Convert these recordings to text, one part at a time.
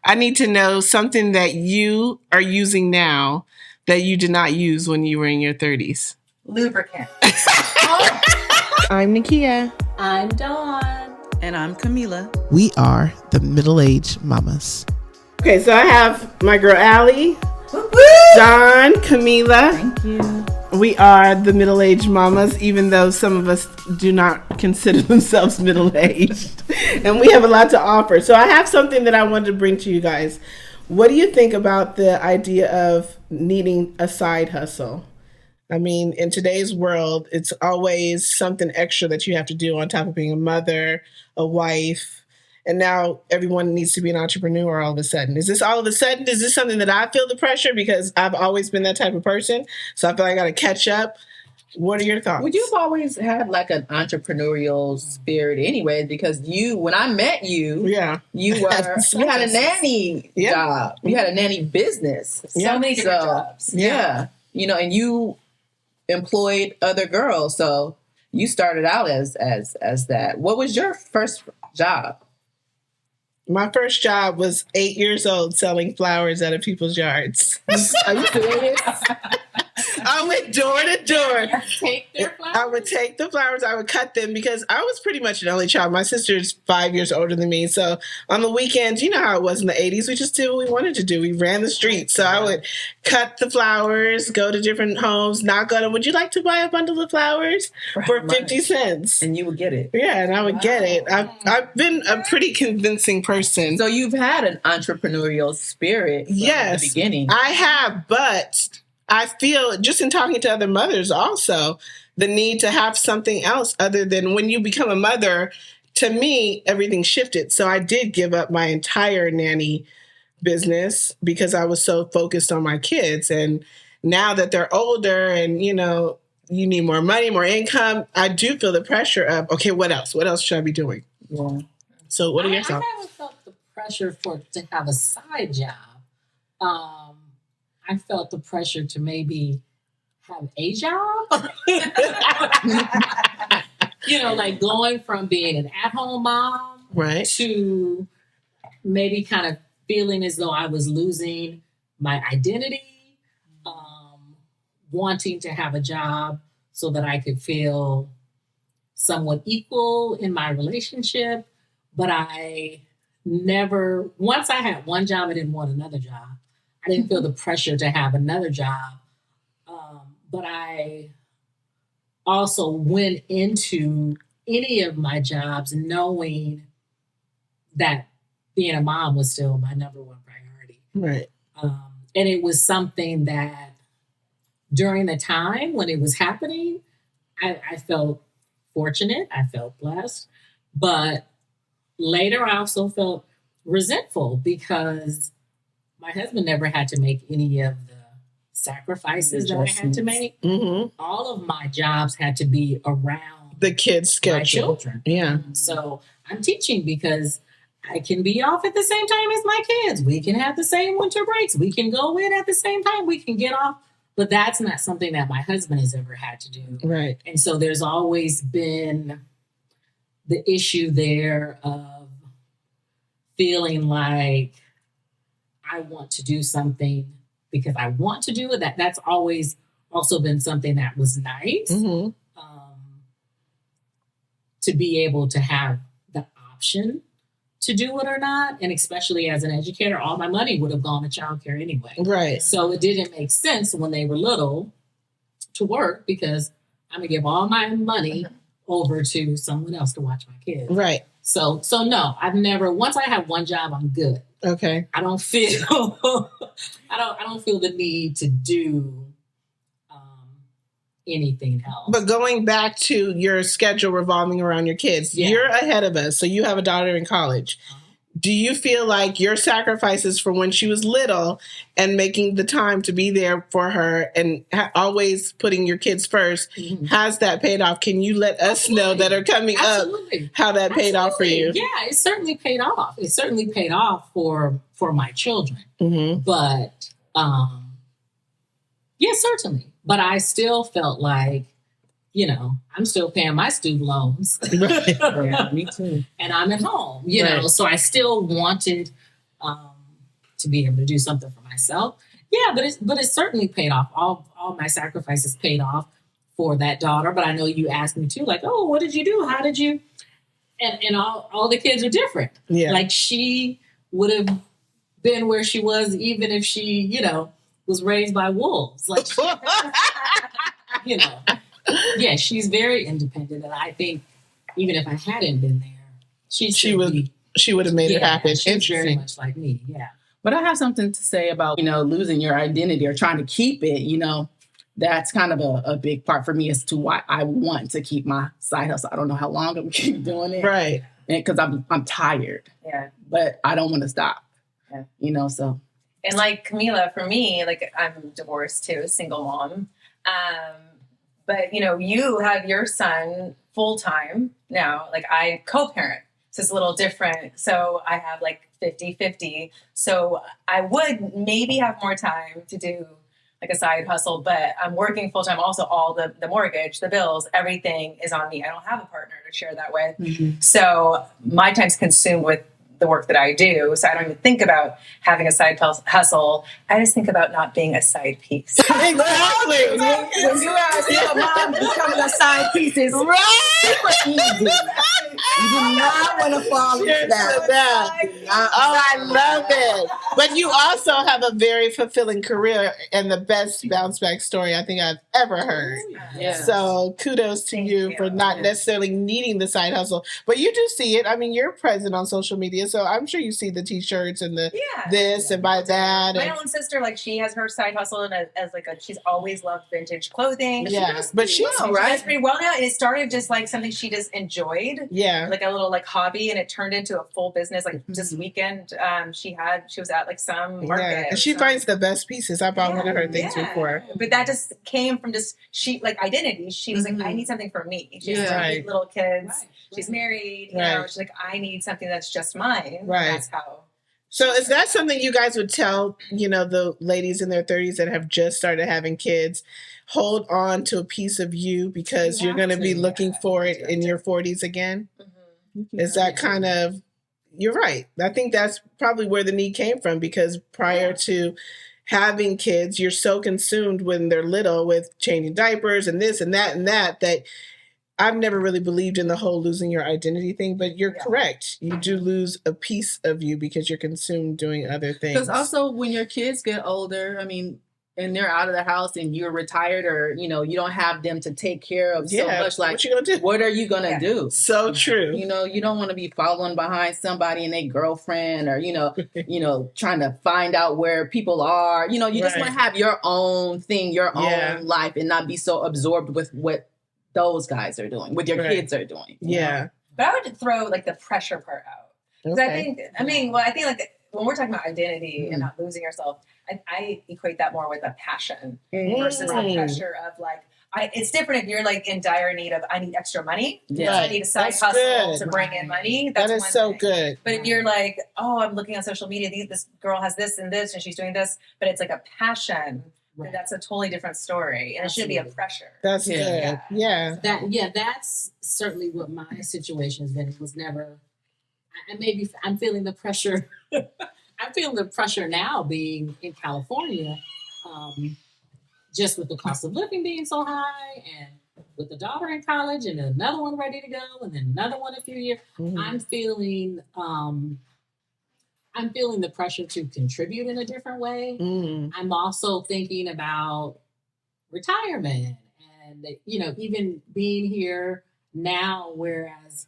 I need to know something that you are using now that you did not use when you were in your 30s. Lubricant. I'm Nakia. I'm Dawn. And I'm Camila. We are the Middle-Aged Mamas. Okay, so I have my girl Allie, Dawn, Camila. Thank you. We are the middle-aged mamas, even though some of us do not consider themselves middle-aged. And we have a lot to offer. So I have something that I wanted to bring to you guys. What do you think about the idea of needing a side hustle? I mean, in today's world, it's always something extra that you have to do on top of being a mother, a wife. And now everyone needs to be an entrepreneur all of a sudden. Is this all of a sudden? Is this something that I feel the pressure? Because I've always been that type of person. So I feel like I got to catch up. What are your thoughts? Well, you've always had like an entrepreneurial spirit anyway, because when I met you, you had a nanny job. You had a nanny business. So many different jobs. Yeah. You know, and you employed other girls. So you started out as that. What was your first job? My first job was 8 years old selling flowers out of people's yards. Are you serious? I went door to door. Take their flowers? I would take the flowers. I would cut them because I was pretty much an only child. My sister's 5 years older than me. So on the weekends, you know how it was in the 80s. We just did what we wanted to do. We ran the streets. So I would cut the flowers, go to different homes, knock on them. Would you like to buy a bundle of flowers for 50 cents? And you would get it. Yeah, and I would get it. I've been a pretty convincing person. So you've had an entrepreneurial spirit from the beginning. I have, but I feel, just in talking to other mothers also, the need to have something else other than when you become a mother. To me, everything shifted. So I did give up my entire nanny business because I was so focused on my kids. And now that they're older and, you know, you need more money, more income, I do feel the pressure of, okay, what else? What else should I be doing? Yeah. So what are your thoughts? I never felt the pressure to have a side job. I felt the pressure to maybe have a job. You know, like going from being an at-home mom to maybe kind of feeling as though I was losing my identity, wanting to have a job so that I could feel somewhat equal in my relationship. But I never, once I had one job, I didn't want another job. I didn't feel the pressure to have another job. But I also went into any of my jobs knowing that being a mom was still my number one priority. Right. And it was something that during the time when it was happening, I felt fortunate. I felt blessed. But later, I also felt resentful because my husband never had to make any of the sacrifices that I had to make. Mm-hmm. All of my jobs had to be around the kids' schedule. My children. Yeah. So I'm teaching because I can be off at the same time as my kids. We can have the same winter breaks. We can go in at the same time. We can get off. But that's not something that my husband has ever had to do. Right. And so there's always been the issue there of feeling like I want to do something because I want to do it. That's always also been something that was nice, to be able to have the option to do it or not. And especially as an educator, all my money would have gone to childcare anyway. Right. So it didn't make sense when they were little to work because I'm going to give all my money over to someone else to watch my kids. Right. So no, I've never, once I have one job, I'm good. Okay. I don't feel, I don't feel the need to do anything else. But going back to your schedule revolving around your kids, you're ahead of us. So you have a daughter in college. Do you feel like your sacrifices from when she was little and making the time to be there for her and always putting your kids first, has that paid off? Can you let us know that are coming up how that paid off for you? Yeah, it certainly paid off. It certainly paid off for my children. But yeah, certainly. But I still felt like, you know, I'm still paying my student loans. Yeah, me too. And I'm at home, you know, so I still wanted to be able to do something for myself. Yeah, but it's certainly paid off. All my sacrifices paid off for that daughter. But I know you asked me too, like, oh, what did you do? How did you? And all the kids are different. Yeah. Like she would have been where she was even if she, was raised by wolves. Like, yeah, she's very independent. And I think even if I hadn't been there, she would have made it happen. She's very much like me. Yeah. But I have something to say about, losing your identity or trying to keep it, that's kind of a big part for me as to why I want to keep my side hustle. I don't know how long I'm going to keep doing it. Right. Because I'm tired. Yeah. But I don't want to stop. Yeah. So. And like Camila, for me, like I'm divorced too, single mom. But you have your son full time now. Like I co-parent. So it's a little different. So I have like 50-50. So I would maybe have more time to do like a side hustle, but I'm working full time. Also, all the mortgage, the bills, everything is on me. I don't have a partner to share that with. Mm-hmm. So my time's consumed with the work that I do. So I don't even think about having a side hustle. I just think about not being a side piece. Exactly. When you ask your mom becoming a side piece is super easy. You do not want to fall into that. Oh, I love it. But you also have a very fulfilling career and the best bounce back story I think I've ever heard. Yes. So kudos to you for not necessarily needing the side hustle. But you do see it. I mean, you're present on social media, so I'm sure you see the T-shirts and the this and buy that. My own sister, like she has her side hustle and as like she's always loved vintage clothing. Yeah, but she's pretty well now. And it started just like something she just enjoyed. Yeah. Like a little like hobby, and it turned into a full business. Like this weekend, she was at like some market. Yeah. And she finds the best pieces. I bought one of her things before. But that just came from just she like identity. She was like, I need something for me. She has 8 little kids. Right. She's married. You know, she's like, I need something that's just mine. Right. That's how. So is that something you guys would tell, the ladies in their 30s that have just started having kids? Hold on to a piece of you because you're going to be looking for it in your 40s again? Mm-hmm. Is that kind of, you're right. I think that's probably where the need came from because prior to having kids, you're so consumed when they're little with changing diapers and this and that I've never really believed in the whole losing your identity thing, but you're correct. You do lose a piece of you because you're consumed doing other things. Because also when your kids get older, I mean, and they're out of the house and you're retired or, you don't have them to take care of so much. Like, what you gonna do? What are you going to do? So true. You don't want to be following behind somebody and their girlfriend or, trying to find out where people are. You just want to have your own thing, your own life and not be so absorbed with what those guys are doing, with your kids are doing. Yeah. But I would throw like the pressure part out. Because I think like when we're talking about identity and not losing yourself, I equate that more with a passion versus the pressure of like, it's different if you're like in dire need of, I need extra money. Yeah. I need a side hustle to bring in money. That is so good. But if you're like, oh, I'm looking on social media, this girl has this and this, and she's doing this, but it's like a passion. Right. That's a totally different story, and it shouldn't be a pressure. That's good. Yeah. That's certainly what my situation has been. It was never. I'm feeling the pressure. I'm feeling the pressure now being in California, just with the cost of living being so high, and with the daughter in college, and another one ready to go, and then another one in a few years. Mm-hmm. I'm feeling the pressure to contribute in a different way. Mm. I'm also thinking about retirement and, even being here now, whereas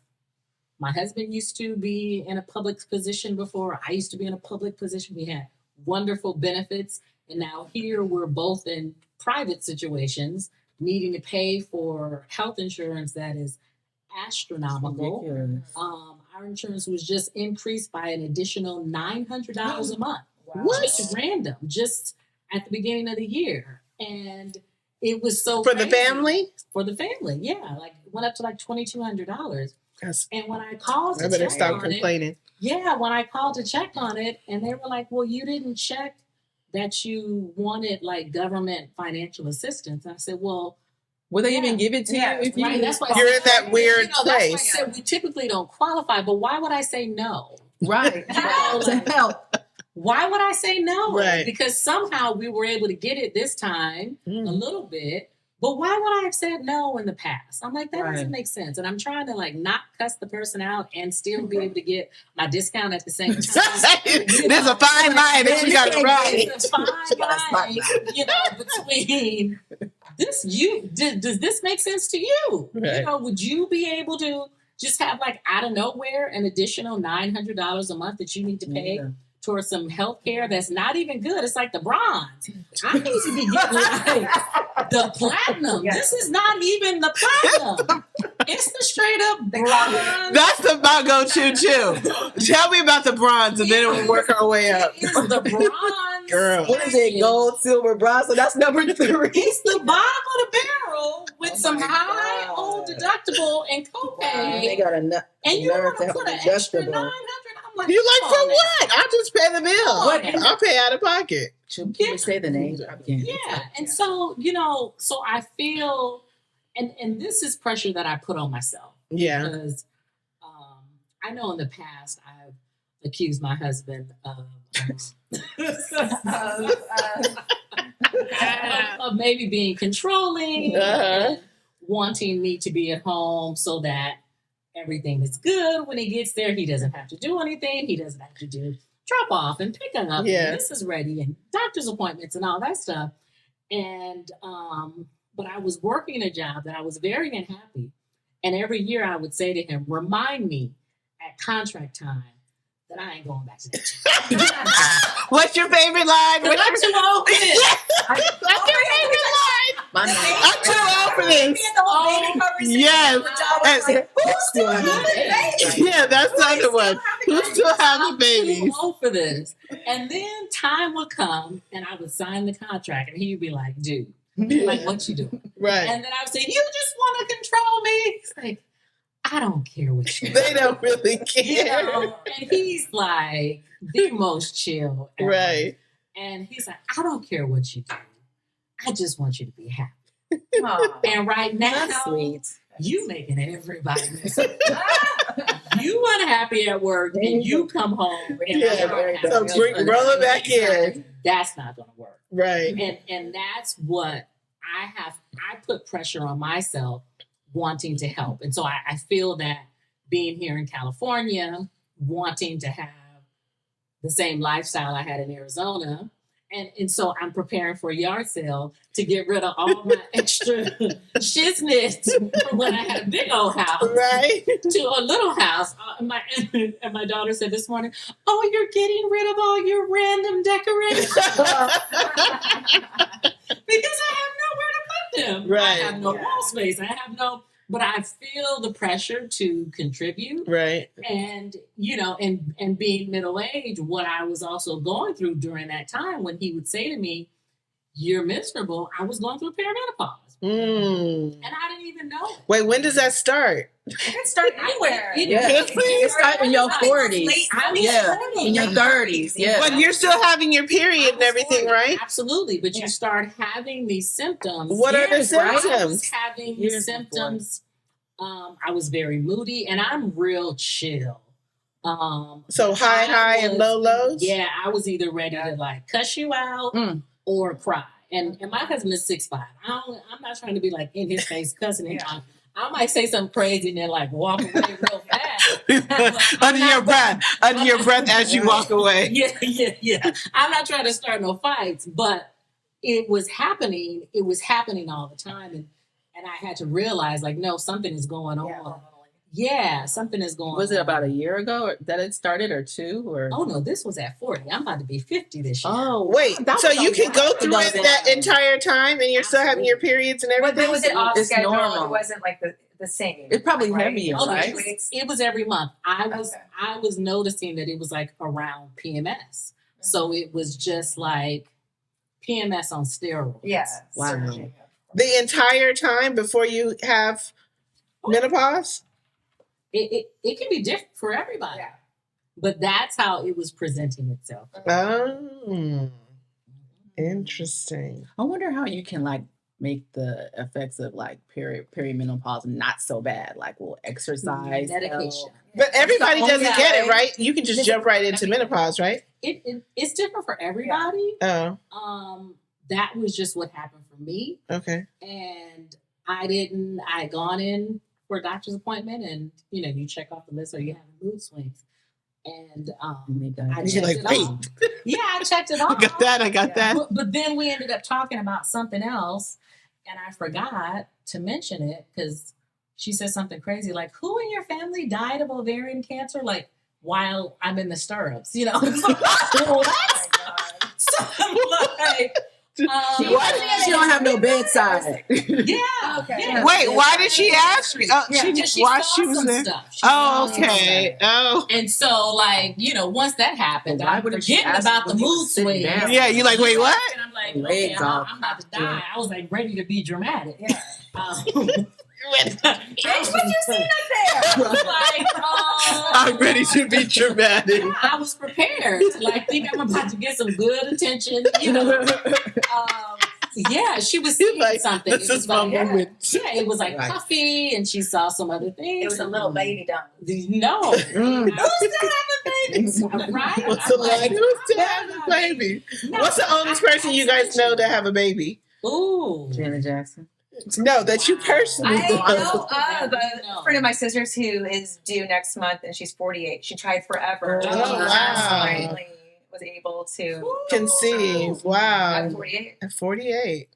my husband used to be in a public position before. I used to be in a public position. We had wonderful benefits. And now here we're both in private situations, needing to pay for health insurance that is astronomical. Our insurance was just increased by an additional $900 a month. Wow. Just random, just at the beginning of the year. And it was so for crazy. The family? For the family, yeah. Like it went up to like $2,200. Yes. And when I called to I better check stop on complaining. when I called to check on it, and they were like, well, you didn't check that you wanted like government financial assistance. And I said, well, will they even give it to you? If you that's why you're in that weird place. That's why I said we typically don't qualify, but why would I say no? Right. To help. why would I say no? Right. Because somehow we were able to get it this time a little bit. But why would I have said no in the past? I'm like, that doesn't make sense. And I'm trying to like not cuss the person out and still be able to get my discount at the same time. There's a fine line that you got to ride. There's a fine line, between this. Does this make sense to you? Right. Would you be able to just have like out of nowhere an additional $900 a month that you need to pay towards some health care that's not even good? It's like the bronze. I need to be getting like the platinum. This is not even the platinum. It's the straight up bronze. That's my go-to too. Tell me about the bronze and then we'll work our way up. It's the bronze. Girl. What is it? Gold, silver, bronze. So that's number 3. It's the bottom of the barrel with some high old deductible and copay. They got and you want to put an extra $900. I'm like, you like for what? I'll just pay the bill. What? I'll pay out of pocket. Should we say the name? Yeah. And so, so I feel, and this is pressure that I put on myself. Yeah. Because I know in the past I've accused my husband of of maybe being controlling and wanting me to be at home so that everything is good when he gets there. He doesn't have to do anything. He doesn't have to do drop off and pick up. Yeah. And this is ready and doctor's appointments and all that stuff. And but I was working a job that I was very unhappy. And every year I would say to him, remind me at contract time that I ain't going back to that job. What's your favorite line? I'm too old for this. What's your favorite line? I'm too old for this. Yes. Yeah, that's the other one. Who's still having babies? I'm too old for this. And then time would come and I would sign the contract and he would be like, dude, like, what you doing? Right. And then I would say, you just want to control me. It's like, I don't care what you do. They don't really care. And he's like the most chill ever. Right. And he's like, I don't care what you do. I just want you to be happy. Aww. And right now, Sweet. you making everybody miserable. You unhappy at work and you come home and Yeah. So roll it back in. That's not going to work. Right. And that's what I put pressure on myself wanting to help. And so I feel that being here in California, wanting to have the same lifestyle I had in Arizona. And so I'm preparing for a yard sale to get rid of all my extra shiznit from when I had a big old house Right. to a little house. And my daughter said this morning, oh, you're getting rid of all your random decorations. Because I have nowhere to put them. Right. I have no wall space. But I feel the pressure to contribute. Right. And, and being middle-aged, what I was also going through during that time when he would say to me, you're miserable, I was going through perimenopause. And I didn't even know. Wait, when does that start? It can start anywhere. It starts in your 40s. In your 30s. Yeah. But you're still having your period and everything, right? Absolutely. But you start having these symptoms. What are the symptoms? I was having these symptoms. I was very moody and I'm real chill. So high and low lows? Yeah, I was either ready to like cuss you out or cry. And my husband is 6'5". I'm not trying to be like in his face cussing him out. I might say something crazy and then like walk away real fast. Under your breath as you walk away. Yeah. I'm not trying to start no fights, but it was happening. It was happening all the time. And I had to realize like, no, something is going on. Yeah, something is going on. Was it about a year ago that it started or 2? Or? Oh, no, this was at 40. I'm about to be 50 this year. Oh, wait. So you can go through it that entire time and you're still having your periods and everything? But was it off schedule? Normal. It wasn't like the same. It's probably heavier, right? It was every month. I was noticing that it was like around PMS. So it was just like PMS on steroids. Yeah. Wow. The entire time before you have menopause? It can be different for everybody. Yeah. But that's how it was presenting itself. Oh, interesting. I wonder how you can like make the effects of like perimenopause not so bad. Like, will exercise, medication. But everybody doesn't get it, right? You can just jump right into menopause, right? it's different for everybody. Oh. That was just what happened for me. Okay. And I had gone in for a doctor's appointment, and you check off the list, or you have mood swings. And I checked it off. Yeah, I checked it off. I got that. But then we ended up talking about something else, and I forgot to mention it because she said something crazy like, "Who in your family died of ovarian cancer?" Like while I'm in the stirrups, Well, that's so I'm like. She don't have no bedside. Yeah. Okay. Yeah. Wait, why did she ask me? She was there. Okay. Oh. And so, once that happened, I forgetting about the mood swings. Yeah, you like, wait, what? And I'm like, okay, I'm about to die. I was like ready to be dramatic. Yeah. What you seen up there? I'm ready to be dramatic. Yeah, I was prepared to think I'm about to get some good attention. Yeah, she was seeing something. This is my moment. Yeah, it was puffy, and she saw some other things. It was a little baby dumb. No. Who's still having babies? Right? What's the line? Who's still having a baby? No, what's the oldest person you guys know to have a baby? Ooh. Janet Jackson. No, that you personally know of a friend of my sister's who is due next month, and she's 48. She tried forever. Oh, wow. Finally was able to conceive. Wow. At 48. At 48.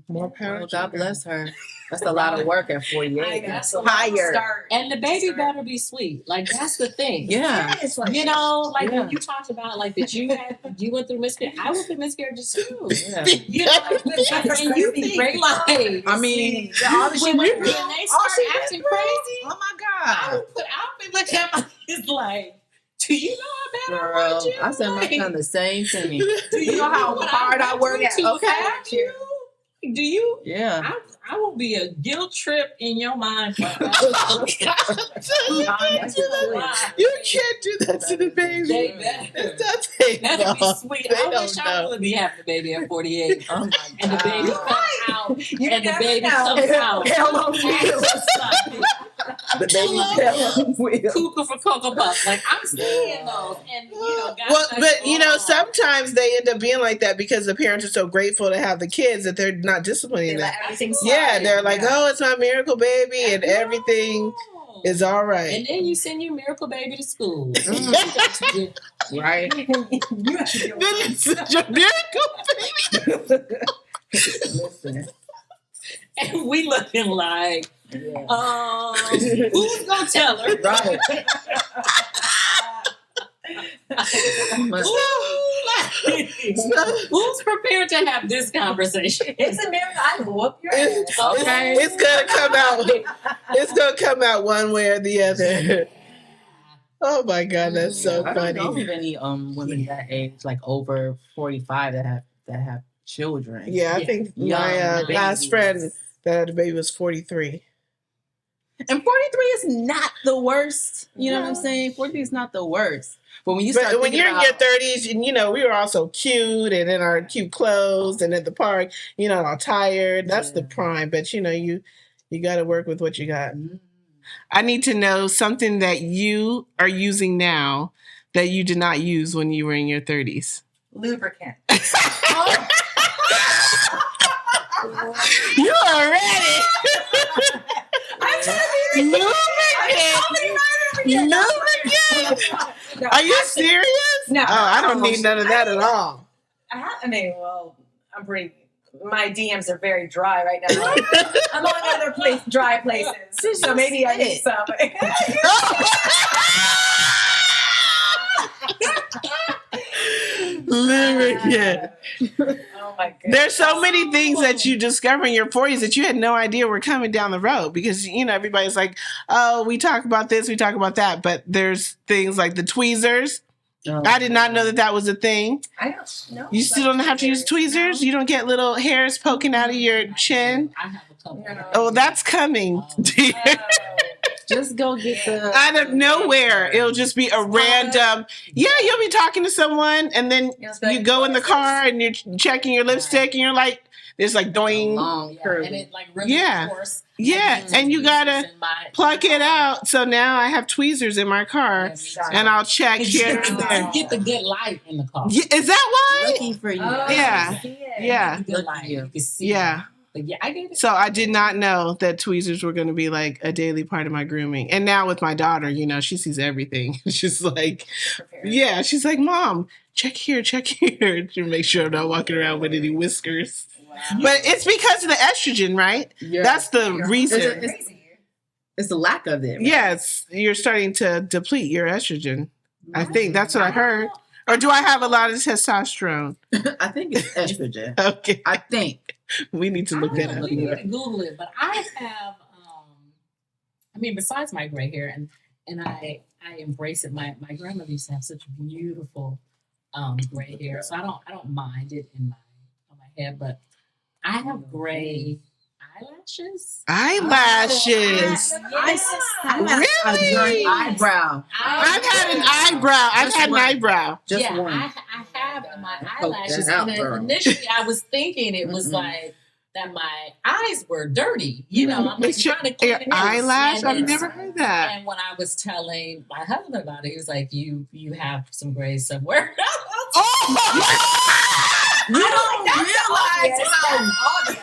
More power. Well, God bless her. That's a lot of work at 48. That's tired. And the baby better be sweet. That's the thing. Yeah. When you talked about that you went through miscarriage. I went through miscarriages too. Yeah. And you think I mean, when they start acting crazy. Oh my God. I'll be looking at my kids like, do you know how bad I want you? I said my son the same thing. Do you know how hard I work at? Okay. Do you? Yeah. I will be a guilt trip in your mind. You can't do that to the baby. They better be sweet. I wish I would be having a baby at 48. Oh my God. And the baby comes out. And the baby comes out. Hell on wheels. The baby Cuckoo for Cocoa Puffs. I'm seeing those. And, but sometimes they end up being like that because the parents are so grateful to have the kids that they're not disciplining them. Yeah, they're like, oh, it's my miracle baby, and everything is all right. And then you send your miracle baby to school. Right? You have to it's your miracle baby. Listen. And we looking like, who's gonna tell her? Right. Who's prepared to have this conversation? It's a miracle. I whoop your ass. Okay. It's gonna come out. It's gonna come out one way or the other. Oh my God, that's so funny. I don't know of any women that age, over 45, that have children. Yeah, I think my last friend that had a baby was 43. And 43 is not the worst. You know what I'm saying? 43 is not the worst. But when you're in your 30s, and we were all so cute and in our cute clothes and at the park, all tired. That's the prime. But you got to work with what you got. Mm-hmm. I need to know something that you are using now that you did not use when you were in your 30s. Lubricant. You are ready. Lubricant. Are you serious? No. Oh, I don't need none of that at all. I'm pretty. My DMs are very dry right now. I'm on other dry places, so maybe I need some. Lubricant. Oh my goodness. There's so many things that you discover in your 40s that you had no idea were coming down the road because, everybody's like, oh, we talk about this, we talk about that. But there's things like the tweezers. Oh. I did not know that was a thing. I don't know. You still don't have to use tweezers? No. You don't get little hairs poking out of your chin? I have a couple. No. Oh, that's coming. Just go get the... Out of nowhere, it'll just be a random... Yeah, you'll be talking to someone, and then you go in the car, and you're checking your lipstick, and you're like, It's like doing. Long curve. And it like really coarse. Yeah, and you gotta pluck it out. So now I have tweezers in my car, and I'll check here and there. You get the good light in the car. Yeah, is that why? Looking for you. Yeah. Good light. You can see. Yeah. But yeah, I get it. So I did not know that tweezers were going to be like a daily part of my grooming. And now with my daughter, you know, she sees everything. She's like, she's like, Mom, check here to make sure I'm not walking around with any whiskers. Wow. But it's because of the estrogen, right? Yeah. That's the reason. It's the lack of it. Right? Yes, you're starting to deplete your estrogen. I think that's what I heard. Or do I have a lot of testosterone? I think it's estrogen. Okay. I think. We need to look that up. You need to Google it. But I have, besides my gray hair, and I embrace it. My grandmother used to have such beautiful gray hair, so I don't mind it on my head. But I have gray eyelashes. Eyelashes. Really? Eyebrow. I've had an eyebrow. I've had an eyebrow. Just one. I have my eyelashes. And initially, I was thinking it was like that my eyes were dirty. You know, I'm like trying to clean your eyelash. I've never heard that. And when I was telling my husband about it, he was like, "You have some grays somewhere." You don't realize how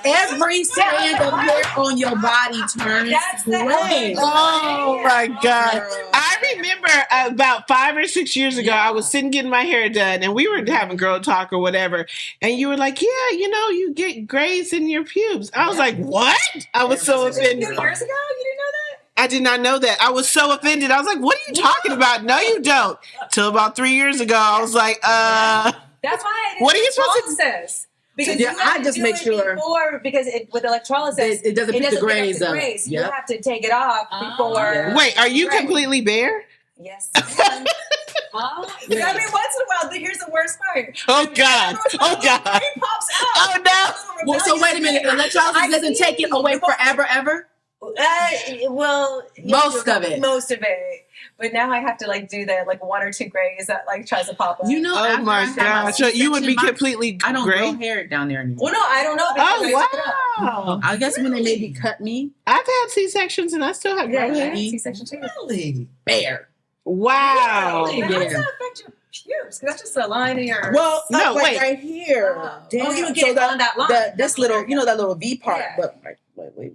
every strand of hair on your body turns gray. Oh my God. I remember about 5 or 6 years ago, I was sitting getting my hair done and we were having girl talk or whatever. And you were like, yeah, you know, you get grays in your pubes. I was like, what? I was so offended. 2 years ago? You didn't know that? I did not know that. I was so offended. I was like, what are you talking about? No, you don't. Till about 3 years ago, I was like, That's why. What are you supposed to? Because I just make sure because with electrolysis, it doesn't pick the grays up. Yep. You have to take it off before. Wait, are you completely bare? Yes. Every once in a while, here's the worst part. Oh God! Oh God! It pops out. Oh no! Well, so wait a minute. Electrolysis doesn't take it away forever, ever. Most of it. But now I have to do the 1 or 2 grays that tries to pop up. You know, oh my God! So you would be completely I don't gray? grow hair down there anymore. Well, no, I don't know. Oh wow! I guess when they maybe cut me, I've had C-sections and I still have gray hair. C-section too. Really bare. Wow! How does that affect your pubes? Because that's just a line in your. Well, no, wait. right here. Oh, you would get it on that line. This little, that little V part. Yeah. But wait.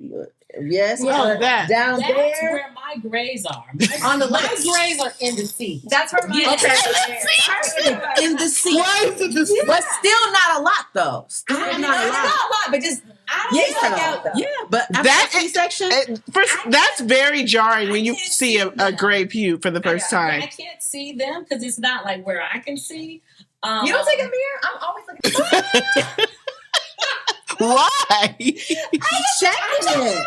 Yes. That. Down That's there. where my grays are. On the my left. grays are in the seat. That's where my In the seat. Why is it the seat? But still not a lot, though. Still not a lot. But just but that C-section. That's very jarring when you see a gray pube for the first time. I can't see them because it's not like where I can see. You don't take a mirror. I'm always looking. Why? Checking it.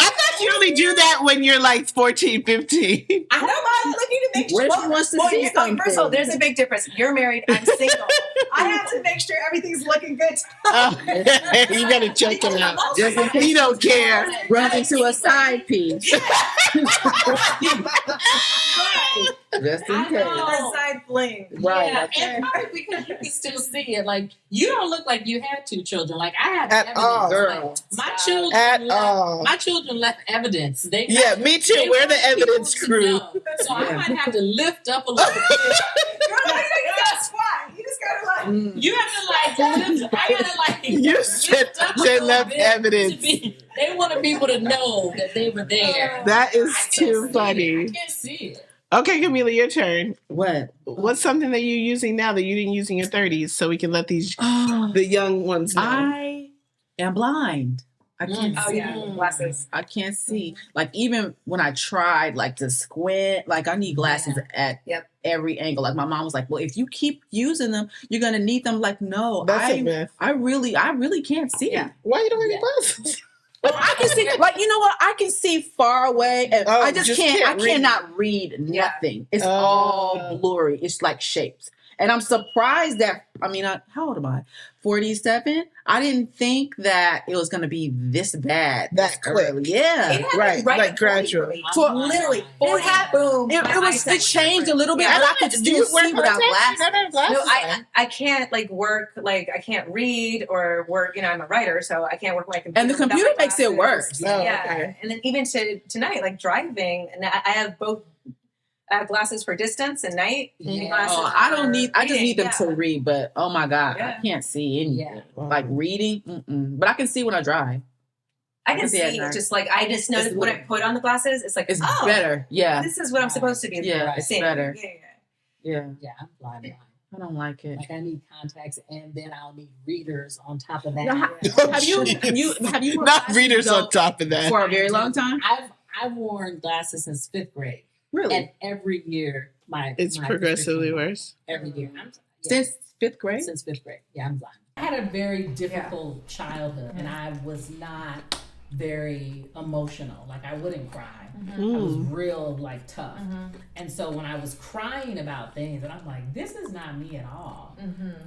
I thought you only do that when you're 14, 15. I'm looking to make sure. What wants to see something? First of all, there's a big difference. You're married. I'm single. I have to make sure everything's looking good. You gotta check it out. Just in case you don't care. Run into a side piece. Just in case. A side fling. Right. Yeah, and probably because you can still see it. You don't look like you had 2 children. I have at evidence. all. Girl. My children left evidence. Me too. We're the evidence crew. So I might have to lift up a little bit. You gotta squat. You just gotta You have to lift. I gotta You said they left evidence. They wanted people to know that they were there. That is too funny. I can't see it. Okay, Camila, your turn. What? What's something that you're using now that you didn't use in your 30s so we can let the young ones know? I am blind. I can't see. Glasses. I can't see. Even when I tried to squint, I need glasses at every angle. My mom was like, well, if you keep using them, you're gonna need them. No, that's a myth. I really can't see. Yeah. Why you don't have any glasses? Well, I can see, you know what? I can see far away, and I just can't. I cannot read nothing. It's all blurry. It's like shapes, And I'm surprised that, how old am I? 47. I didn't think that it was going to be this bad. That quick. Yeah. It happened Like gradual. For literally 40. Boom. It changed a little bit, but I could still see without glasses. No, I can't work, I can't read or work, I'm a writer, so I can't work my computer. And the computer makes it worse. Yeah. Okay. And then even tonight, driving, and I have both glasses for distance and night. Yeah. I just need them to read, but oh my God, I can't see anything. Yeah. Like reading, but I can see when I drive. I can see it, just I just noticed when I put on the glasses, it's better. Yeah. This is what I'm supposed to be. Yeah, it's better. Yeah. Yeah, I'm blind. I don't like it. I need contacts, and then I'll need readers on top of that. Have you not readers on top of that for a very long time? I've worn glasses since 5th grade. Really? And every year, it's progressively worse. Every year. Since 5th grade? Since 5th grade. Yeah, I'm blind. I had a very difficult childhood, and I was not very emotional. I wouldn't cry. I was real tough. And so when I was crying about things, and I'm like, this is not me at all.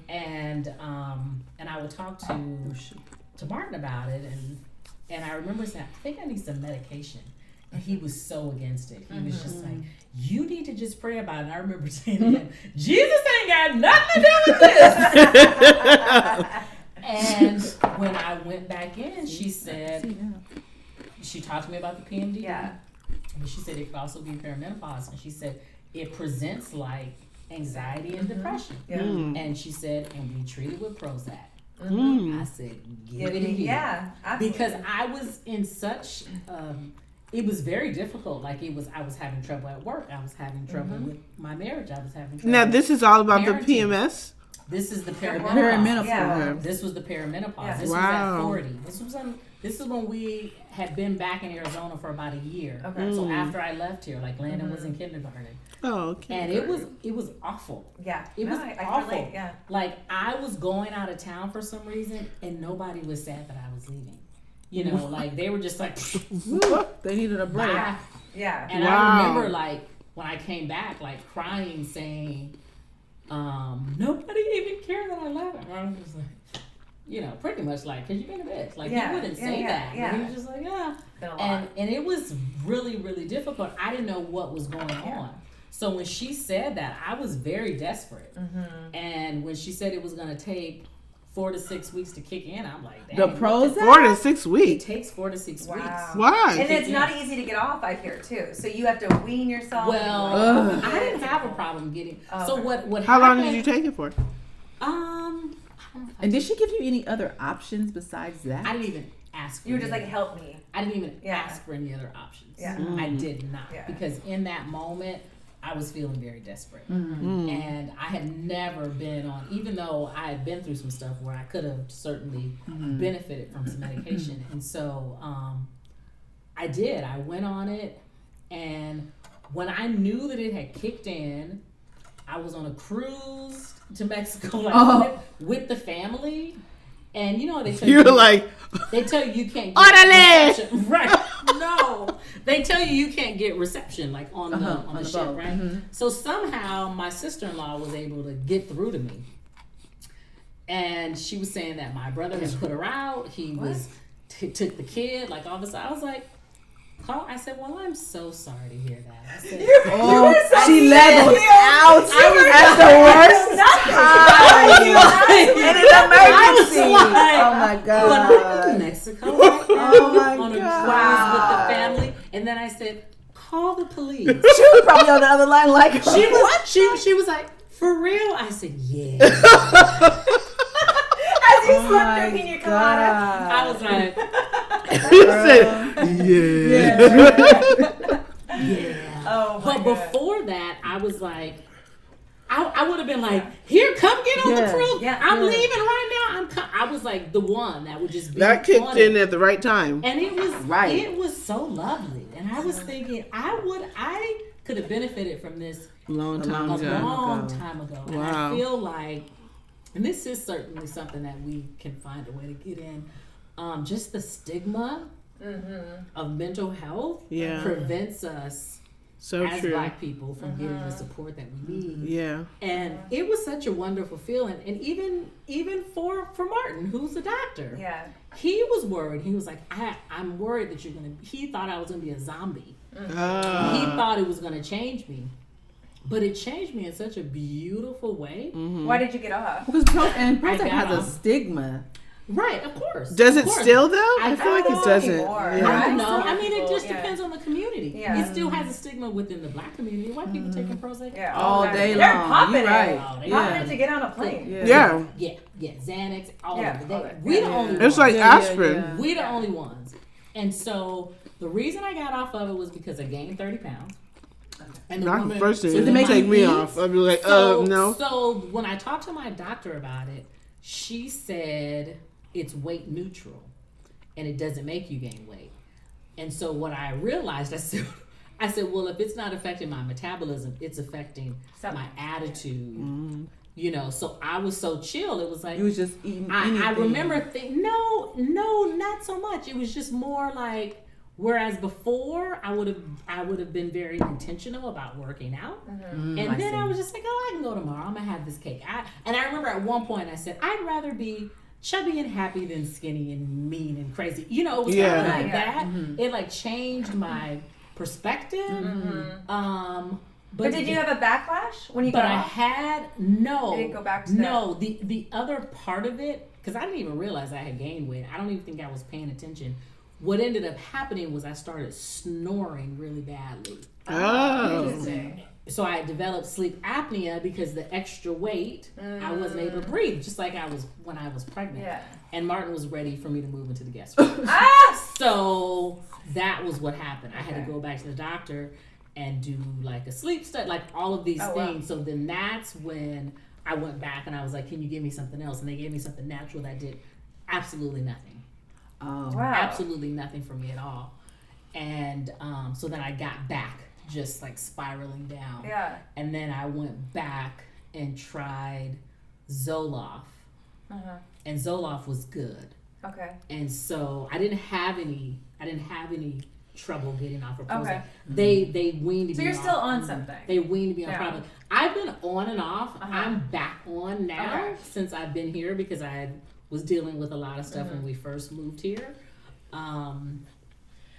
And I would talk to Martin about it, and I remember saying, I think I need some medication. And he was so against it. He was just like, you need to just pray about it. And I remember saying to him, Jesus ain't got nothing to do with this. And when I went back in, she said, she talked to me about the PMD. Yeah. And she said it could also be perimenopause. And she said, it presents like anxiety and depression. Yeah. And she said, and we treat it with Prozac. I said, give it a year. Yeah, absolutely. Because I was in such, it was very difficult. I was having trouble at work. I was having trouble with my marriage. I was having trouble. Now, this is all about parenting. the PMS? This is the perimenopause. Yeah. This was the perimenopause. Yeah. This was at 40. This is when we had been back in Arizona for about a year. Okay. So after I left here, Landon was in kindergarten. Oh, okay. And it was awful. Yeah. It was I awful. relate, yeah. I was going out of town for some reason, and nobody was sad that I was leaving. They were just like, they needed a break. Bye. Yeah. And I remember when I came back, crying, saying, nobody even cared that I left. And I was just like, pretty much because you've been a bitch. You wouldn't say that. Yeah. But he was just like, yeah. And it was really, really difficult. I didn't know what was going on. So when she said that, I was very desperate. And when she said it was going to take 4 to 6 weeks to kick in, I'm like, dang. The Prozac? 4 to 6 weeks. It takes 4 to 6 weeks. Why? And it's not easy to get off, I hear, too. So you have to wean yourself. Well, I didn't have a problem getting. So what? How long did you take it for? And did she give you any other options besides that? I didn't even ask. You were just help me. I didn't even ask for any other options. Yeah. I did not, because in that moment I was feeling very desperate, and I had never been on. Even though I had been through some stuff where I could have certainly benefited from some medication, and so I did. I went on it, and when I knew that it had kicked in, I was on a cruise to Mexico with the family, and they tell you were like, they tell you can't get reception. Right? No, they tell you can't get reception on the ship, boat. Right? So somehow my sister-in-law was able to get through to me, and she was saying that my brother had put her out. He took the kid, all of a sudden. I was like, I said, well, I'm so sorry to hear that. I said, she leveled out at the worst time in an emergency. Oh my God. But I'm in Mexico right now, on a cruise with the family. And then I said, call the police. She was probably on the other line she was like, for real? I said, yeah. As you slept drinking your colada. I was like, you said, yeah. Oh my God. Before that, I was like, I would have been like, here, come get on the cruise. Yeah, I'm leaving right now. I was like the one that would just be that kicked in at the right time. And it was so lovely. And I was thinking, I could have benefited from this a long time ago. And Wow. I feel like, and this is certainly something that we can find a way to get in, just the stigma of mental health prevents us So as true. Black people from getting the support that we need. Yeah. And it was such a wonderful feeling. And even for Martin, who's a doctor, he was worried. He was like, I'm worried that he thought I was going to be a zombie. He thought it was going to change me. But it changed me in such a beautiful way. Why did you get off? Because Prozac has a stigma. Right, of course. Does it still though? I feel like it doesn't. Yeah. I don't know. I mean, it just depends on the community. Yeah. It still has a stigma within the Black community. White people taking Prozac all day long. They're popping it. Right. Popping it to get on a plane. Yeah. Xanax, all of it. We the only ones. It's like aspirin. We the only ones. And so the reason I got off of it was because I gained 30 pounds. And Not the first thing to take me off. I'd be like, no. So when I talked to my doctor about it, she said it's weight neutral and it doesn't make you gain weight. And so what I realized, I said, well, if it's not affecting my metabolism, it's affecting my attitude. You know, so I was so chill. It was like you was just eating. I remember thinking, no, not so much. It was just more like, whereas before I would have been very intentional about working out, and then I was just like, oh, I can go tomorrow. I'm gonna have this cake. And I remember at one point I said, I'd rather be chubby and happy than skinny and mean and crazy. You know, it was kind of like that. It like changed my perspective. But did you have a backlash when you got off? But I had no. Did it go back to no? The other part of it, because I didn't even realize I had gained weight. I don't even think I was paying attention. What ended up happening was I started snoring really badly. Oh. So I developed sleep apnea because the extra weight, I wasn't able to breathe, just like I was when I was pregnant. Yeah. And Martin was ready for me to move into the guest room. So that was what happened. I had to go back to the doctor and do like a sleep study, like all of these things. Wow. So then that's when I went back and I was like, can you give me something else? And they gave me something natural that did absolutely nothing. Absolutely nothing for me at all. And so then I got back just like spiraling down. Yeah. And then I went back and tried Zoloft. And Zoloft was good. Okay. And so I didn't have any trouble getting off of Prozac. Okay. They weaned me off. So you're still on something. They weaned me on Prozac. I've been on and off. I'm back on now since I've been here because I was dealing with a lot of stuff when we first moved here.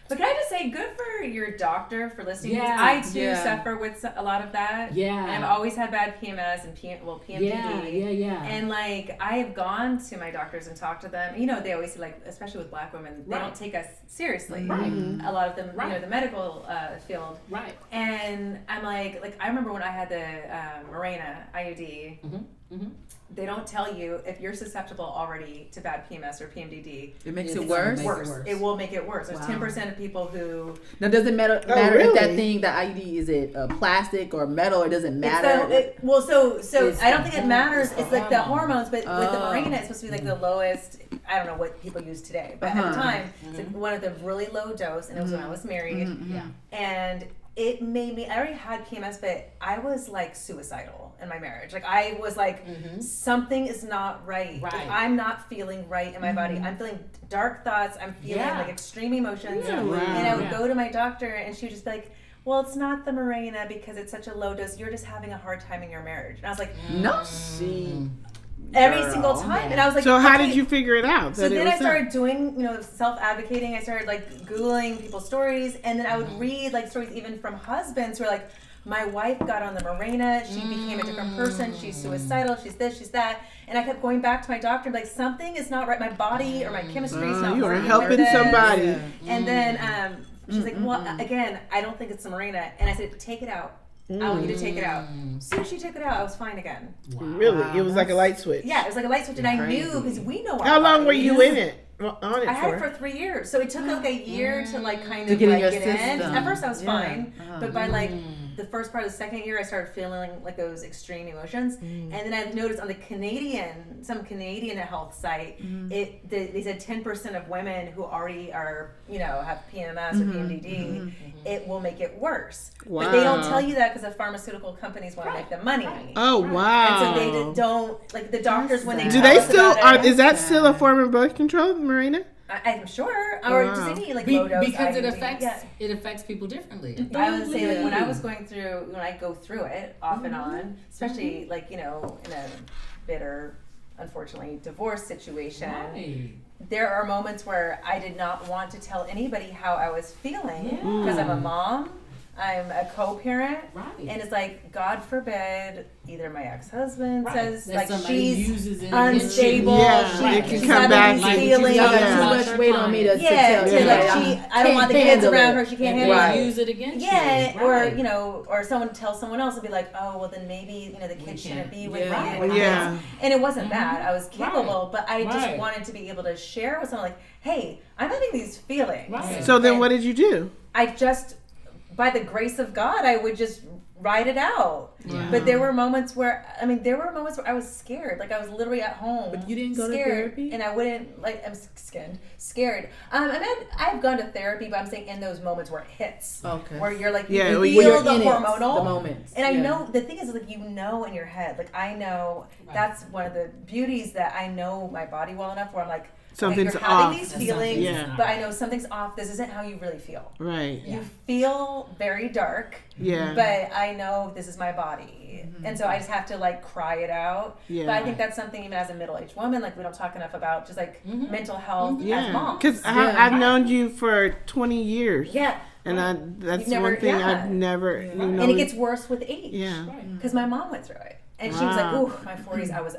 But can I just say, good for your doctor for listening. Yeah, I too suffer with a lot of that. Yeah, and I've always had bad PMS and PMDD. Yeah. And like I have gone to my doctors and talked to them. You know, they always say, like, especially with Black women, they don't take us seriously. Right. A lot of them, you know, the medical field. Right. And I'm like I remember when I had the Mirena IUD. They don't tell you if you're susceptible already to bad PMS or PMDD. It makes it worse? It will make it worse. There's 10% of people who... Now, does it matter if that thing, the IUD, is it plastic or metal, or does it matter? So I don't think it matters. It's like the hormones, but with the Mirena, it's supposed to be like the lowest... I don't know what people use today, but at the time, it's like one of the really low dose, and it was when I was married. And it made me, I already had PMS, but I was like suicidal in my marriage. Like I was like, something is not right. Like, I'm not feeling right in my body. I'm feeling dark thoughts. I'm feeling like extreme emotions. And I would go to my doctor and she would just be like, well, it's not the Mirena because it's such a low dose. You're just having a hard time in your marriage. And I was like, no. Every single time. And I was like, so how did you figure it out? So then I started doing, self-advocating. I started like Googling people's stories, and then I would read like stories even from husbands who are like, my wife got on the Mirena, she became a different person, she's suicidal, she's this, she's that. And I kept going back to my doctor, like, something is not right. My body or my chemistry is not right. You are helping somebody. And then she's like, well, again, I don't think it's the Mirena. And I said, take it out. I want you to take it out. As soon as she took it out, I was fine again. Wow. Really? It was like a light switch? Yeah, it was like a light switch, and I knew, because we know how long were you in it? I had it for 3 years. So it took like a year to like kind of get in. At first I was fine, but by like the first part of the second year, I started feeling like those extreme emotions. And then I noticed on the some Canadian health site, they said 10% of women who already are, have PMS or PMDD, it will make it worse. Wow. But they don't tell you that because the pharmaceutical companies want to make the money. Oh, wow. And so they don't, like the doctors, when they do they still, is that still a form of birth control, Mirena? I'm sure, or just any like low dose because IUD. it affects people differently. I would say like when I go through it off and on, especially like in a bitter, unfortunately, divorce situation. Right. There are moments where I did not want to tell anybody how I was feeling because I'm a mom. I'm a co-parent, and it's like, God forbid, either my ex-husband says like she's unstable, she's having these feelings, got too much weight on me to tell. I don't want the kids around her, she can't handle it. Use it against you. Or someone tells someone else and be like, oh, well then maybe the kids shouldn't be with me. Yeah. And it wasn't bad. I was capable, but I just wanted to be able to share with someone like, hey, I'm having these feelings. So then what did you do? I just, by the grace of God, I would just write it out. Yeah. But there were moments where I was scared. Like I was literally at home. But you didn't go to therapy? And I wouldn't, I'm scared. I've gone to therapy, but I'm saying in those moments where it hits. Okay. Where you're like, you feel the hormonal. The moments. And I know, the thing is like, in your head, like I know, that's one of the beauties that I know my body well enough where I'm like, something's you're having off. These feelings, but I know something's off. This isn't how you really feel. Right. You feel very dark. Yeah. But I know this is my body, and so I just have to like cry it out. Yeah. But I think that's something even as a middle-aged woman, like we don't talk enough about, just like mental health as moms. Because I've known you for 20 years. Yeah. And that's one thing I've never. And it gets worse with age. Yeah. Because my mom went through it, and she was like, "Ooh, my 40s, I was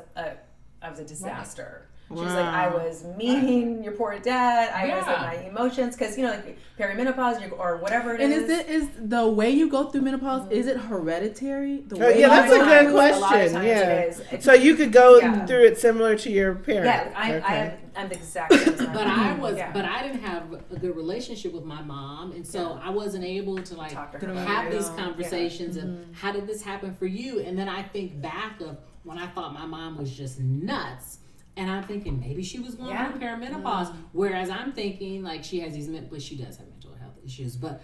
a disaster." Right. She was like, I was mean, your poor dad, I was like my emotions, because, like perimenopause or whatever it is. And is the way you go through menopause, is it hereditary? That's a good question. Yeah. So you could go through it similar to your parents. Yeah, I'm the exact same. But I didn't have a good relationship with my mom, and so I wasn't able to like have these conversations of how did this happen for you? And then I think back of when I thought my mom was just nuts. And I'm thinking maybe she was going through perimenopause, whereas I'm thinking like she has but she does have mental health issues. But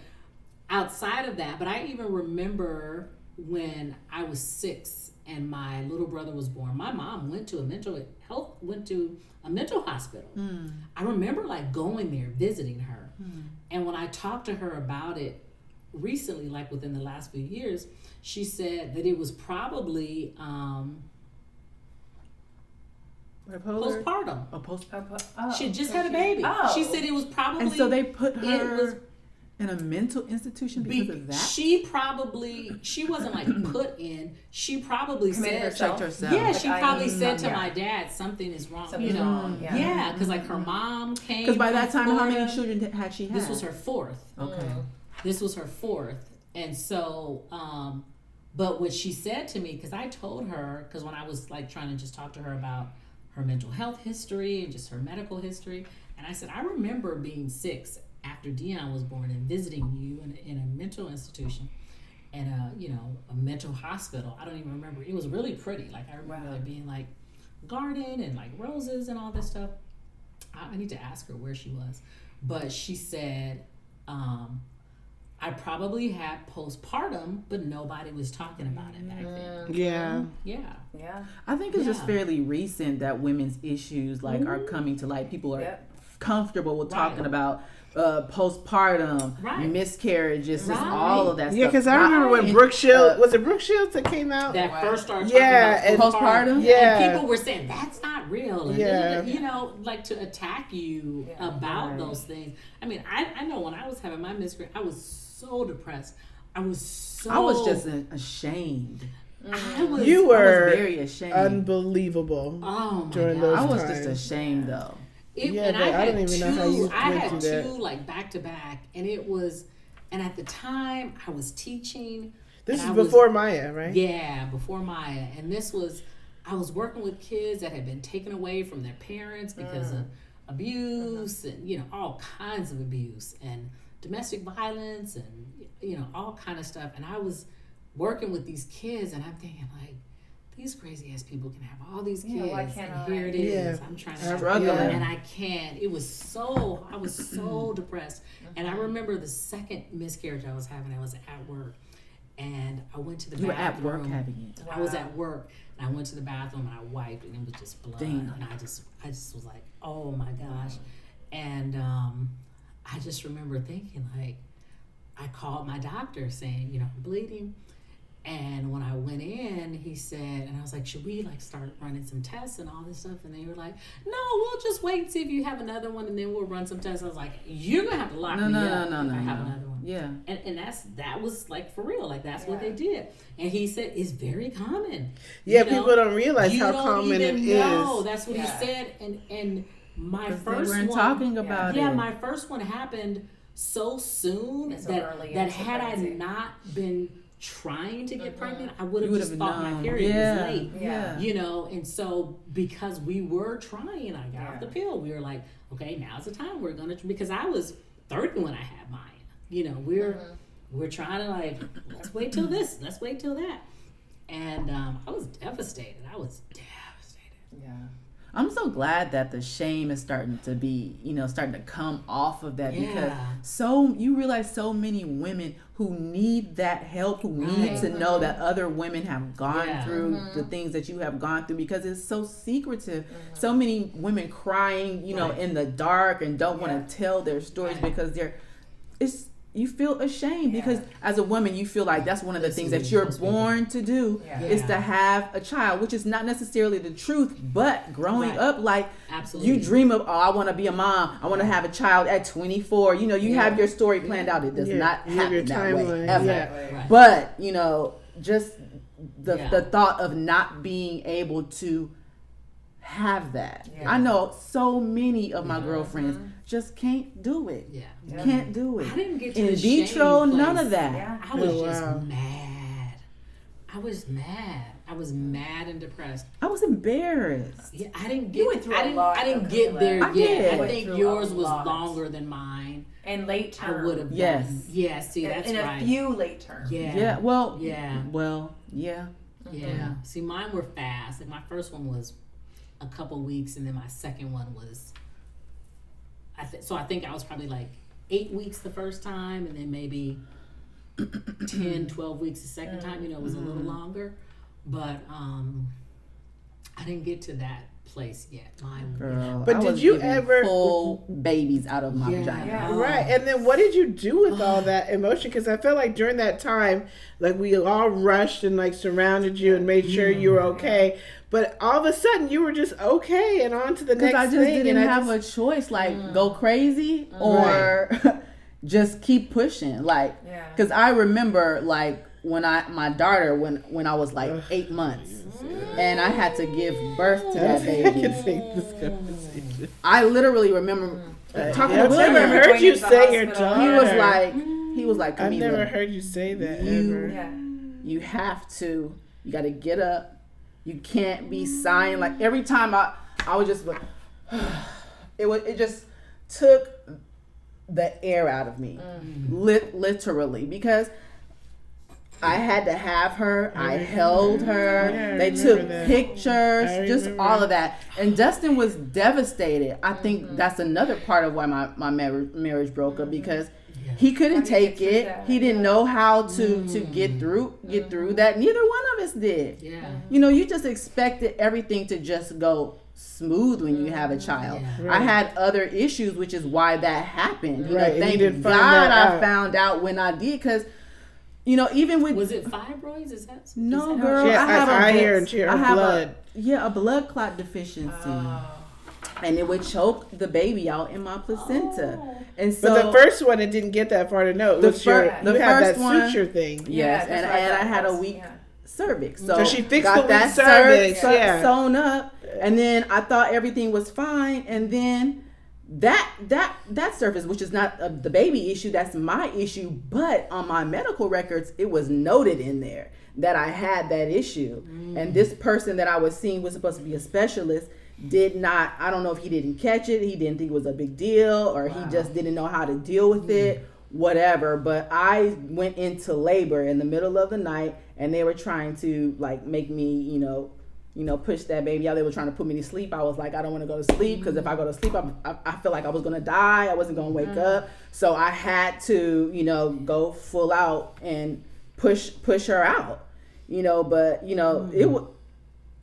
outside of that, but I even remember when I was 6 and my little brother was born, my mom went to a mental hospital. I remember like going there, visiting her. And when I talked to her about it recently, like within the last few years, she said that it was probably postpartum. She just had a baby. She said it was probably. And so they put her in a mental institution because of that? She wasn't like put in. She probably said herself. Yeah, she probably said to my dad, something is wrong. Something's wrong. Yeah, because like her mom came. Because by that time, Florida, how many children had she had? This was her 4th. Okay. This was her 4th. And so, but what she said to me, because I told her, because when I was like trying to just talk to her about her mental health history and just her medical history. And I said, I remember being 6 after Dion was born and visiting you in a mental institution and a mental hospital. I don't even remember. It was really pretty. Like I remember there being like garden and like roses and all this stuff. I need to ask her where she was. But she said, I probably had postpartum, but nobody was talking about it back then. Yeah. I think it's just fairly recent that women's issues like are coming to light. People are comfortable with talking about postpartum, miscarriages, just all of that stuff. Yeah, because I remember when Brooke Shields, was it Brooke Shields that came out? That first started talking about postpartum. Yeah. And people were saying, that's not real. And like to attack you about those things. I mean, I know when I was having my miscarriage, I was so depressed. I was just ashamed. I was very ashamed. Unbelievable. Oh my during God. those I was times. just ashamed though. And I don't even know how you went through that. Like back to back, and it was. And at the time, I was teaching. This is before Maya, right? Yeah, before Maya, and this was. I was working with kids that had been taken away from their parents because of abuse and all kinds of abuse and domestic violence and all kind of stuff. And I was working with these kids, and I'm thinking like, these crazy ass people can have all these kids, and here it is. I'm trying to struggle, and I can't. I was so depressed. And I remember the second miscarriage I was having. I was at work, and I went to the bathroom. You were at work having it. I was at work, and I went to the bathroom, and I wiped, and it was just blood. Damn. And I just was like, oh my gosh. And I just remember thinking, like, I called my doctor saying, I'm bleeding. And when I went in, he said, and I was like, should we like start running some tests and all this stuff? And they were like, no, we'll just wait and see if you have another one, and then we'll run some tests. I was like, you're gonna have to lock me up if I have another one. Yeah. And that was like for real, like that's what they did. And he said it's very common. Yeah, people don't realize how common it is. That's what he said. And my first one talking about it. Yeah, my first one happened so soon that had I not been trying to get pregnant, I would have just thought my period was late. Yeah. And so because we were trying, I got off the pill. We were like, okay, now's the time we're gonna, because I was 30 when I had mine. We're trying to like, let's wait till this, let's wait till that. And I was devastated. Yeah. I'm so glad that the shame is starting to be, starting to come off of that, because you realize so many women who need that help, who need to know that other women have gone through the things that you have gone through, because it's so secretive. So many women crying, in the dark and don't want to tell their stories because you feel ashamed because as a woman you feel like that's one of the things that you're born to do is to have a child, which is not necessarily the truth, but growing up, like you dream of, I want to be a mom, I want to have a child at 24, you have your story planned out. It does not happen that way ever. But just the thought of not being able to have that. I know so many of my girlfriends just can't do it. Can't do it. I didn't get to in vitro, none of that. I was just mad. I was mad and depressed. I was embarrassed. Yeah, I didn't get there yet. I think yours was longer than mine. And late term. I would have. Yes. Yeah, see, that's in right. In a few late terms. Yeah. Yeah. See, mine were fast. Like my first one was a couple weeks, and then my second one was, I think I was probably like 8 weeks the first time, and then maybe 10, 12 weeks the second time. It was a little longer, but I didn't get to that place yet. Girl, but did you ever pull babies out of my vagina? Right. And then what did you do with all that emotion? Because I felt like during that time, like we all rushed and like surrounded you and made sure you were okay. But all of a sudden you were just okay and on to the next thing. Because I just didn't have a choice, like go crazy or just keep pushing. Like, because I remember like when my daughter, when I was like 8 months, and I had to give birth to that baby. I can take this conversation. I literally remember talking to I've William. never heard you say your daughter. He was like, I've never heard you say that ever. You have to. You got to get up. You can't be sighing. Like every time I was just like, it just took the air out of me, literally, because I had to have her. I held her. They took pictures, just all of that. And Dustin was devastated. I think that's another part of why my marriage broke up, because he couldn't take it. He didn't know how to get through that. Neither one of us did. You just expected everything to just go smooth when you have a child. I had other issues, which is why that happened. Thank God I found out when I did, because even with... Was it fibroids? Is that... No, girl. I have blood. A blood clot deficiency. And it would choke the baby out in my placenta. And so, but the first one, it didn't get that far to know. You had that suture thing. Yes, and I had a weak cervix. So she fixed got the weak cervix sewn up, and then I thought everything was fine, and then that surface, which is not the baby issue, that's my issue, but on my medical records, it was noted in there that I had that issue. And this person that I was seeing was supposed to be a specialist, did not, I don't know if he didn't catch it, he didn't think it was a big deal, or he just didn't know how to deal with it, whatever. But I went into labor in the middle of the night, and they were trying to like make me, push that baby out. They were trying to put me to sleep. I was like, I don't want to go to sleep, because if I go to sleep, I feel like I was going to die. I wasn't going to wake up. So I had to, go full out and push her out, but,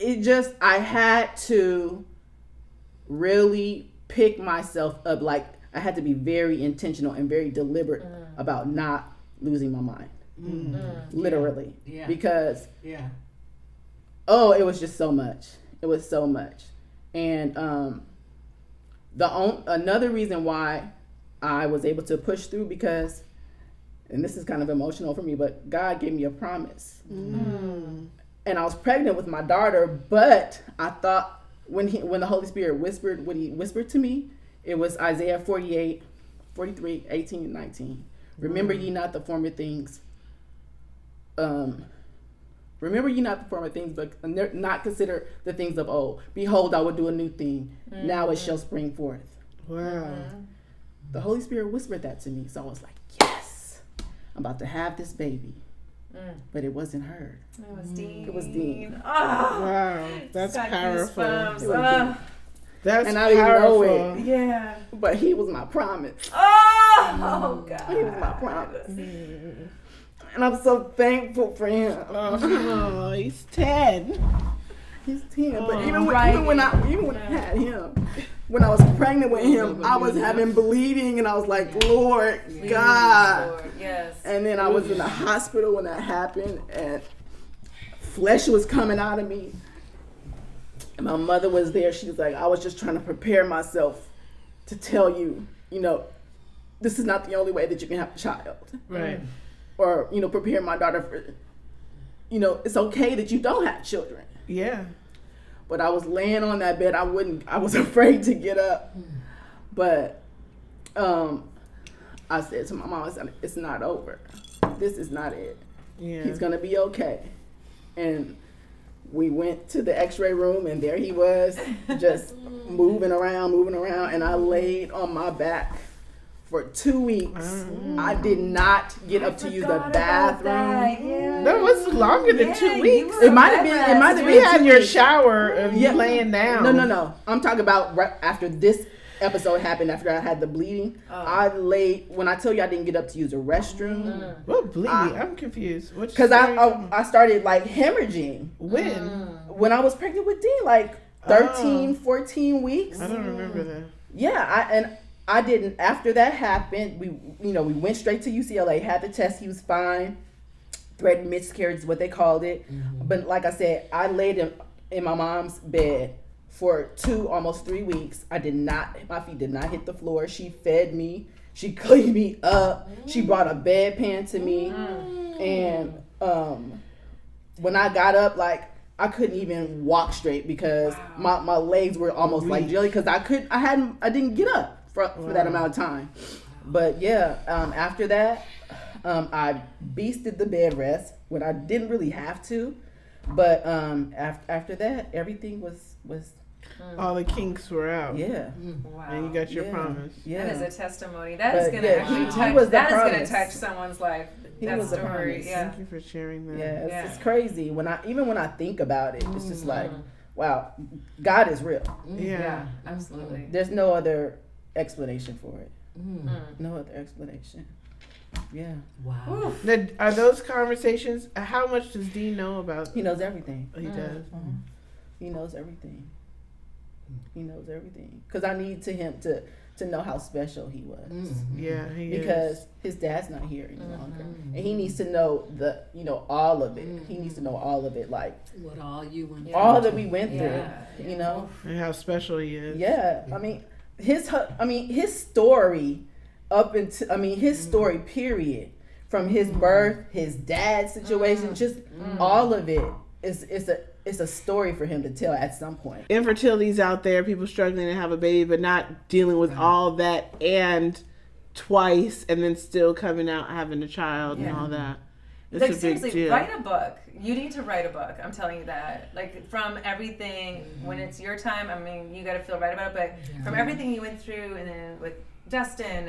it just, I had to really pick myself up. Like, I had to be very intentional and very deliberate about not losing my mind. Literally. Yeah. Because it was just so much. It was so much. And another reason why I was able to push through, because, and this is kind of emotional for me, but God gave me a promise. And I was pregnant with my daughter, but I thought when the Holy Spirit whispered, what he whispered to me, it was Isaiah 48, 43, 18, and 19. Remember ye not the former things. Remember ye not the former things, but not consider the things of old. Behold, I will do a new thing. Now it shall spring forth. Wow. The Holy Spirit whispered that to me. So I was like, yes, I'm about to have this baby. But it wasn't her. It was Dean. It was Dean. Oh, Wow. That's powerful. That's and I didn't know powerful. it. Yeah. But he was my promise. Oh, God. He was my promise. And I'm so thankful for him. Oh, he's 10. He's 10. But even when I had him, when I was pregnant with him, I was having bleeding, and I was like, Lord God. Lord, yes. And then I was in the hospital when that happened, and flesh was coming out of me. And my mother was there. She was like, I was just trying to prepare myself to tell you, this is not the only way that you can have a child. Right. Or, prepare my daughter for, it's okay that you don't have children. Yeah. But I was laying on that bed. I was afraid to get up. But I said to my mom, it's not over. This is not it. Yeah. He's going to be okay. And we went to the x-ray room, and there he was, just moving around. And I laid on my back for 2 weeks. I did not get up to use the bathroom. That was longer than 2 weeks. It might have been. We had your shower of you laying down. No. I'm talking about right after this episode happened, after I had the bleeding. I laid, when I tell you I didn't get up to use the restroom. What bleeding? I'm confused. Because I started like hemorrhaging. When I was pregnant with Dean, like 13, 14 weeks. I don't remember that. Yeah, I didn't. After that happened, we went straight to UCLA, had the test. He was fine. Threatened miscarriage is what they called it. But like I said, I laid in my mom's bed for almost 3 weeks. My feet did not hit the floor. She fed me. She cleaned me up. She brought a bedpan to me. And when I got up, like, I couldn't even walk straight because my legs were almost like jelly, because I didn't get up for that amount of time. But yeah, after that, I beasted the bed rest when I didn't really have to. But after that, everything was all the kinks were out. Yeah. Wow. And you got your promise. Yeah. That is a testimony. That is going to touch someone's life. That story. Yeah. Thank you for sharing that. Yeah, it's crazy. When I think about it, it's just like, wow, God is real. Yeah, absolutely. There's no other explanation for it. No other explanation. Yeah. Wow. Now, are those conversations? How much does Dean know about? He knows everything. He does. He knows everything. He knows everything. Because I need him to know how special he was. Yeah, he is. Because his dad's not here any longer, and he needs to know all of it. He needs to know all of it, like what all you went all that we went through. And how special he is. Yeah, I mean his story his story period, from his birth, his dad's situation, just all of it it's a story for him to tell at some point. Infertility's out there, people struggling to have a baby but not dealing with all that, and twice, and then still coming out having a child and all that. It's like, a big seriously, deal. write a book. You need to write a book. I'm telling you that. Like, from everything, when it's your time, I mean, you got to feel right about it, but from everything you went through, and then with Dustin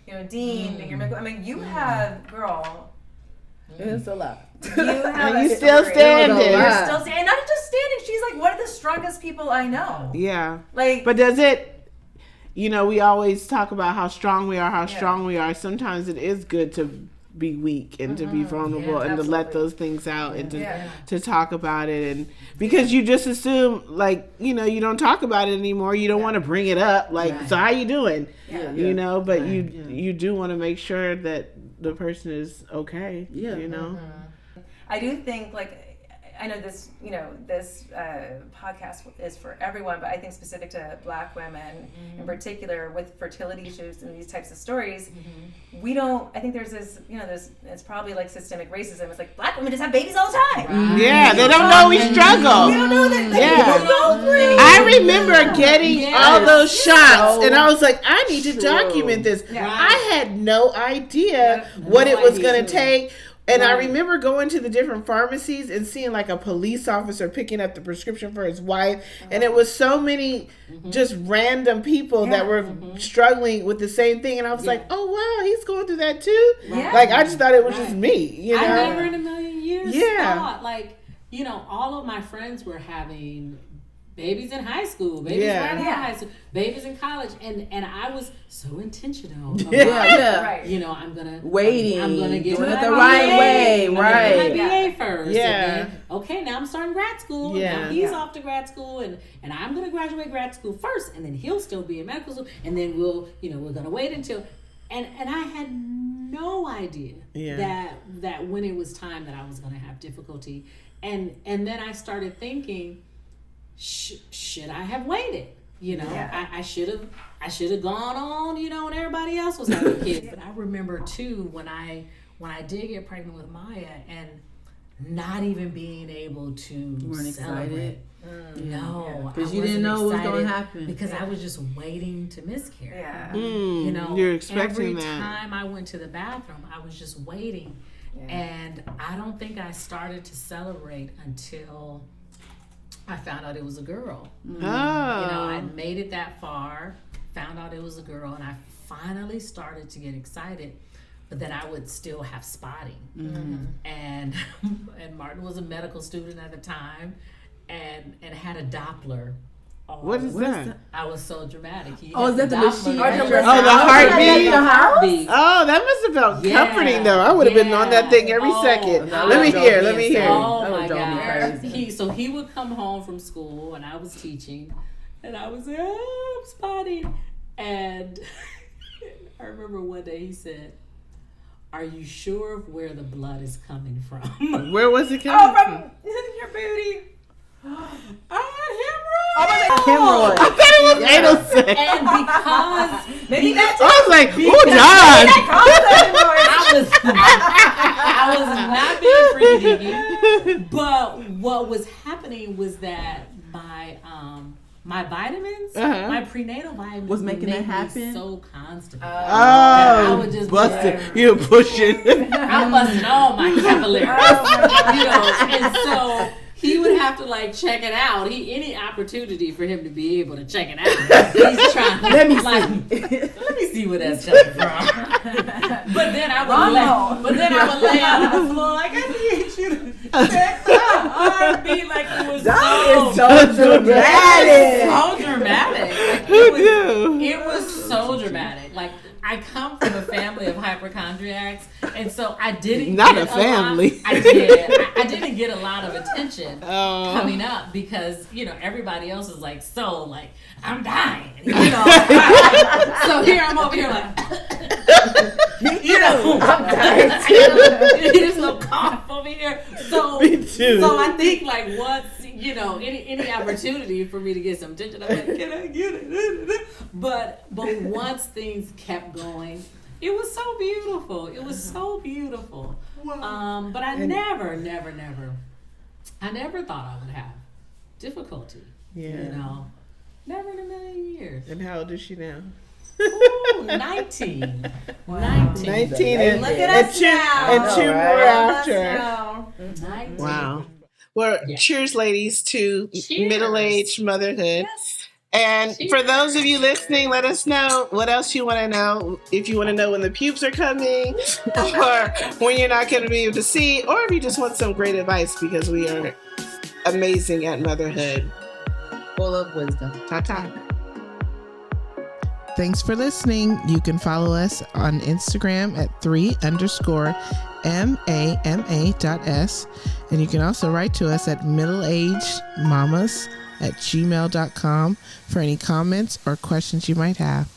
and Dean, and your, I mean, you have, girl. It's a lot. You have and you a still story. standing. You're still standing. Not just standing. She's like one of the strongest people I know. Yeah. Like, but does it? We always talk about how strong we are. Sometimes it is good to be weak and to be vulnerable and to let those things out and to talk about it. And because you just assume, like, you know, you don't talk about it anymore. You don't want to bring it up. Like, so how you doing? You know, but you do want to make sure that the person is okay. You know? I do think, like, I know this, you know, this podcast is for everyone, but I think specific to Black women in particular with fertility issues and these types of stories, we don't, I think there's this, you know, it's probably like systemic racism. It's like Black women just have babies all the time. Yeah, they don't know we struggle. We don't know that. I remember getting all those shots and I was like, I need to document this. I had no idea what it was going to take. And I remember going to the different pharmacies and seeing like a police officer picking up the prescription for his wife. And it was so many just random people that were struggling with the same thing. And I was like, oh, wow, he's going through that too? Like, I just thought it was just me, you know? I never in a million years thought, like, you know, all of my friends were having babies in high school, babies right out of high school, babies in college, and I was so intentional about, you know, I'm gonna get doing it the right way, right? My BA first, and then, okay, now I'm starting grad school, now he's off to grad school, and I'm gonna graduate grad school first, and then he'll still be in medical school, and then we're gonna wait until, and I had no idea that when it was time that I was gonna have difficulty, and then I started thinking, should I have waited? You know, I should have gone on, you know, when everybody else was having kids. But I remember too when I did get pregnant with Maya and not even being able to celebrate. No, because you didn't know what was going to happen. Because I was just waiting to miscarry. You know, you're expecting every time I went to the bathroom, I was just waiting, and I don't think I started to celebrate until I found out it was a girl. You know, I made it that far, found out it was a girl, and I finally started to get excited. But then I would still have spotting. And Martin was a medical student at the time and had a Doppler. What is that? I was so dramatic. Is that the machine? The heartbeat. Oh, that must have felt comforting, though. I would have been on that thing every second. Let me hear. Oh my God. He would come home from school, and I was teaching, and I was I'm spotting. And I remember one day he said, "Are you sure of where the blood is coming from?" Where was it coming from? Your booty. I had hemorrhoids. Hemorrhoids. I thought it was anal sex. And because maybe that's I was like, oh, God. I was not being freaky digging, but what was happening was that my vitamins, my prenatal vitamins, was making that happen. So constipated. I would just busted. You were pushing. I'm busting all my capillaries, you know, and so he would have to like check it out. Any opportunity for him to be able to check it out, he's trying to let me see where that's coming from. But then I would lay out on the floor like, I need you to check the heartbeat, like it was so dramatic. So dramatic. Like, it was so dramatic. Like, I come from a family of hypochondriacs, and so I didn't not get a family. I didn't get a lot of attention coming up because, you know, everybody else is like, so like, I'm dying, you know. So here I'm over here like, you know, I'm dying too. There's no cough over here. So me too. So I think like once, you know, any opportunity for me to get some attention, I'm like, can I get it? But once things kept going, it was so beautiful. It was so beautiful. Wow. But I never thought I would have difficulty. Yeah. You know, never in a million years. And how old is she now? Ooh, 19. Wow. 19 and look at us now. And two more after. 19. Wow. Well, cheers, ladies, to middle-aged motherhood. Yes. And for those of you listening, let us know what else you want to know. If you want to know when the pubes are coming, or when you're not going to be able to see, or if you just want some great advice, because we are amazing at motherhood. Full of wisdom. Ta-ta. Thanks for listening. You can follow us on Instagram at 3_MAMA.S. And you can also write to us at middleagedmamas@gmail.com for any comments or questions you might have.